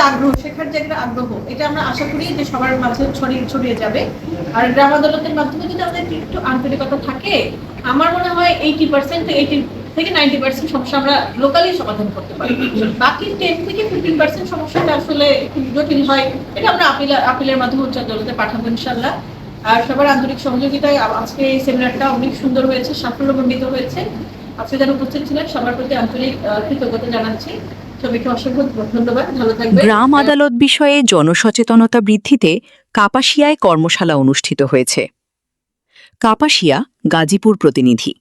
আগ্রহ, শেখার যে একটা আগ্রহ, এটা আমরা আশা করি যে সবার মাঝে ছড়িয়ে যাবে। আর গ্রাম আদালতের মাধ্যমে যদি আমাদের একটু আন্তরিকতা থাকে, আমার মনে হয় 80% থেকে 90% সমস্যা আমরা লোকালি সমাধান করতে পারি। বাকি 10 থেকে 15% সমস্যাটা আসলে একটু জটিল হয়, এটা আমরা আপিলের মাধ্যমে উচ্চ আদালতে পাঠাবো ইনশাল্লাহ। আর সবার আন্তরিক সহযোগিতায় আজকে এই সেমিনারটা অনেক সুন্দর হয়েছে, সাফল্যমণ্ডিত হয়েছে। আজকে যারা উপস্থিত ছিলেন সবার প্রতি আন্তরিক কৃতজ্ঞতা জানাচ্ছি। সবাইকে অসংখ্য ধন্যবাদ, ভালো থাকবেন। গ্রাম আদালত বিষয়ে জনসচেতনতা বৃদ্ধিতে কাপাসিয়ায় কর্মশালা অনুষ্ঠিত হয়েছে। কাপাসিয়া, গাজীপুর প্রতিনিধি।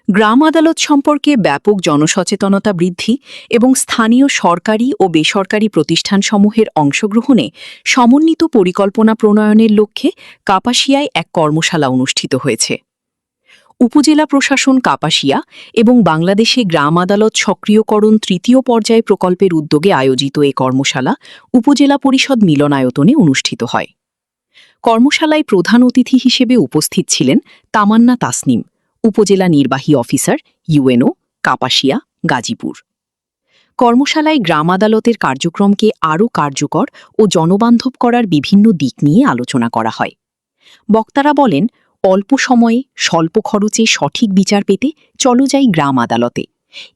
গ্রাম আদালত সম্পর্কে ব্যাপক জনসচেতনতা বৃদ্ধি এবং স্থানীয় সরকারি ও বেসরকারি প্রতিষ্ঠানসমূহের অংশগ্রহণে সমন্বিত পরিকল্পনা প্রণয়নের লক্ষ্যে কাপাসিয়ায় এক কর্মশালা অনুষ্ঠিত হয়েছে। উপজেলা প্রশাসন কাপাসিয়া এবং বাংলাদেশে গ্রাম আদালত সক্রিয়করণ তৃতীয় পর্যায় প্রকল্পের উদ্যোগে আয়োজিত এ কর্মশালা উপজেলা পরিষদ মিলনায়তনে অনুষ্ঠিত হয়। কর্মশালায় প্রধান অতিথি হিসেবে উপস্থিত ছিলেন তামান্না তাসনিম, উপজেলা নির্বাহী অফিসার, ইউএনও, কাপাসিয়া, গাজীপুর। কর্মশালায় গ্রাম আদালতের কার্যক্রমকে আরও কার্যকর ও জনবান্ধব করার বিভিন্ন দিক নিয়ে আলোচনা করা হয়। বক্তারা বলেন, অল্প সময়ে স্বল্প খরচে সঠিক বিচার পেতে চলো যাই গ্রাম আদালতে।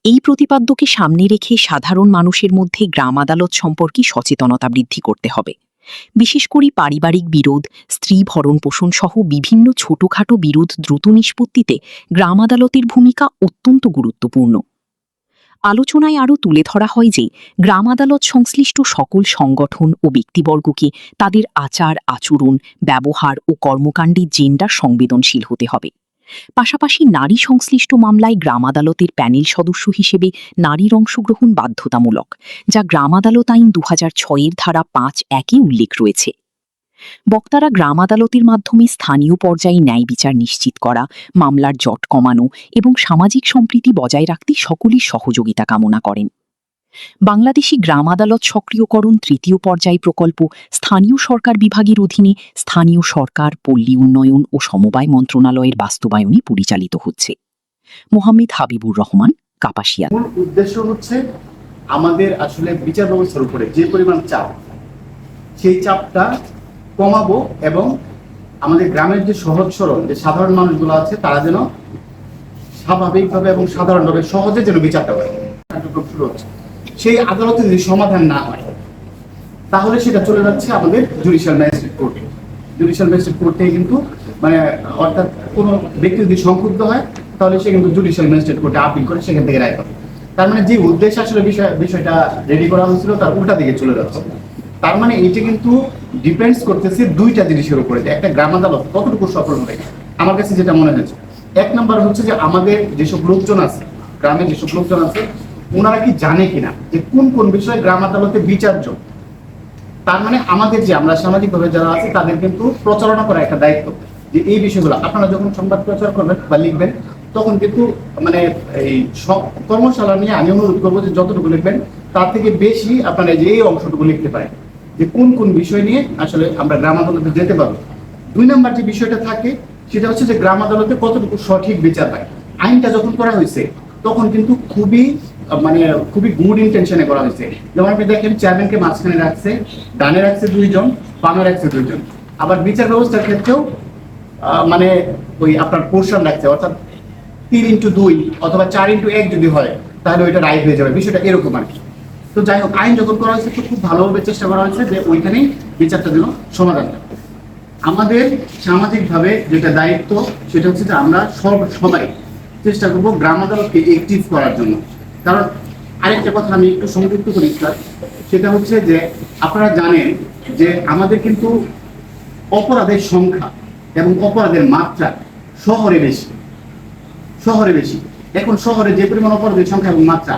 এই প্রতিপাদ্যকে সামনে রেখে সাধারণ মানুষের মধ্যে গ্রাম আদালত সম্পর্কে সচেতনতা বৃদ্ধি করতে হবে। বিশেষ করে পারিবারিক বিরোধ, স্ত্রী ভরণ পোষণ সহ বিভিন্ন ছোটখাটো বিরোধ দ্রুত নিষ্পত্তিতে গ্রাম আদালতের ভূমিকা অত্যন্ত গুরুত্বপূর্ণ। আলোচনায় আরও তুলে ধরা হয় যে গ্রাম আদালত সংশ্লিষ্ট সকল সংগঠন ও ব্যক্তিবর্গকে তাদের আচার আচরণ, ব্যবহার ও কর্মকাণ্ডে জেন্ডার সংবেদনশীল হতে হবে। পাশাপাশি নারী সংশ্লিষ্ট মামলায় গ্রাম আদালতের প্যানেল সদস্য হিসেবে নারীর অংশগ্রহণ বাধ্যতামূলক, যা গ্রাম আদালত আইন 2006 ধারা 5(1)-এ উল্লেখ রয়েছে। বক্তারা গ্রাম আদালতের মাধ্যমে স্থানীয় পর্যায়ে ন্যায় বিচার নিশ্চিত করা, মামলার জট কমানো এবং সামাজিক সম্প্রীতি বজায় রাখতে সকলের সহযোগিতা কামনা করেন। বাংলাদেশি গ্রাম আদালত সক্রিয়করণ তৃতীয় পর্যায় প্রকল্প স্থানীয় সরকার বিভাগের অধীনে স্থানীয় সরকার, পল্লী উন্নয়ন ও সমবায় মন্ত্রণালয়ের বাস্তবায়নে পরিচালিত হচ্ছে। মোহাম্মদ হাবিবুর রহমান, কাপাসিয়া। মূল উদ্দেশ্য হচ্ছে আমাদের আসলে বিচার ব্যবস্থার উপরে যে পরিমাণ চাপ, সেই চাপটা কমাবো এবং আমাদের গ্রামের যে সহজ সরল যে সাধারণ মানুষগুলো আছে তারা যেন স্বাভাবিকভাবে এবং সাধারণভাবে সহজে যেন বিচারটা হয়। কার্যক্রম শুরু হচ্ছে, সেই আদালতে যদি সমাধান না হয় তাহলে সেটা চলে যাচ্ছে আমাদের জুডিশিয়াল ম্যাজিস্ট্রেট কোর্টে। জুডিশিয়াল ম্যাজিস্ট্রেট কোর্টে কিন্তু অর্থাৎ কোনো ব্যক্তি যদি সংক্ষুব্ধ হয় তাহলে সে কিন্তু জুডিশিয়াল ম্যাজিস্ট্রেট কোর্টে আপিল করে সেখান থেকে রায় পাবে। তার মানে যে উদ্দেশ্য আসলে বিষয়টা রেডি করা হয়েছিল তার উল্টা দিকে চলে যাচ্ছে। তার মানে এটা কিন্তু ডিপেন্ডস করতেছে দুইটা জিনিসের উপরে, যে একটা গ্রাম আদালত কতটুকু সফল হবে। আমার কাছে যেটা মনে হয়েছে, এক নম্বর হচ্ছে যে আমাদের যেসব লোকজন আছে, গ্রামে যেসব লোকজন আছে, ওনারা কি জানে কিনা যে কোন কোন বিষয়ে গ্রাম আদালতে বিচার্য। তার মানে আমাদের যে আমরা সামাজিকভাবে যারা আছে তাদের কিন্তু প্রচারণা করা একটা দায়িত্ব, যে এই বিষয়গুলো আপনারা যখন সংবাদ প্রচার করবেন বা লিখবেন তখন কিন্তু এই কর্মশালা নিয়ে আমি অনুরোধ করবো যে যতটুকু লিখবেন তার থেকে বেশি আপনারা যে এই অংশটুকু লিখতে পারেন, যে কোন কোন বিষয় নিয়ে আসলে আমরা গ্রাম আদালতে যেতে পারবো। দুই নম্বর যে বিষয়টা থাকে সেটা হচ্ছে যে গ্রাম আদালতে কতটুকু সঠিক বিচার হয়। আইনটা যখন করা হয়েছে তখন কিন্তু খুবই গুড ইন্টেনশনে করা হয়েছে। যেমন আপনি দেখেন, চেয়ারম্যানকে মাঝখানে রাখছে, ডানে রাখছে 2 জন, বামে রাখছে 2 জন। আবার বিচার ব্যবস্থার ক্ষেত্রেও ওই আপনার পোর্শন রাখছে, অর্থাৎ 3x2 অথবা 4x1 যদি হয় তাহলে ওইটা রাইট হয়ে যাবে, বিষয়টা এরকম আর কি। তো যাই হোক, আইন যখন করা হয়েছে তো খুব ভালোভাবে চেষ্টা করা হয়েছে যে ওইখানেই বিচারটা যেন সমাধান হয়। আমাদের সামাজিকভাবে যেটা দায়িত্ব সেটা হচ্ছে যে আমরা সবাই চেষ্টা করবো গ্রাম আদালতকে অ্যাক্টিভ করার জন্য। কারণ আরেকটা কথা আমি একটু সংযুক্ত করি স্যার, সেটা হচ্ছে যে আপনারা জানেন যে আমাদের কিন্তু অপরাধের সংখ্যা এবং অপরাধের মাত্রা শহরে বেশি। এখন শহরে যে পরিমাণ অপরাধের সংখ্যা এবং মাত্রা,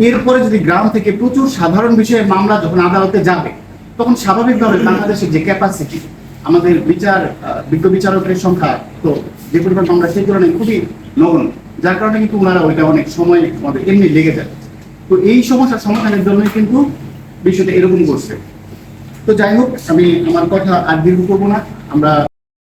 এরপরে যদি গ্রাম থেকে প্রচুর সাধারণ বিষয়ে মামলা যখন আদালতে যাবে তখন স্বাভাবিকভাবে বাংলাদেশের যে ক্যাপাসিটি, আমাদের বিজ্ঞ বিচারকের সংখ্যা তো যে পরিমাণ মামলা সেই তুলনায় খুবই নগণ্য, যার কারণে কিন্তু ওনারা ওইটা অনেক সময় আমাদের এমনি লেগে যায়। তো এই সমস্যার সমাধানের জন্যই কিন্তু বিষয়টা এরকম করছে। তো যাই হোক, আমি আমার কথা আর দীর্ঘ করবো না। আমরা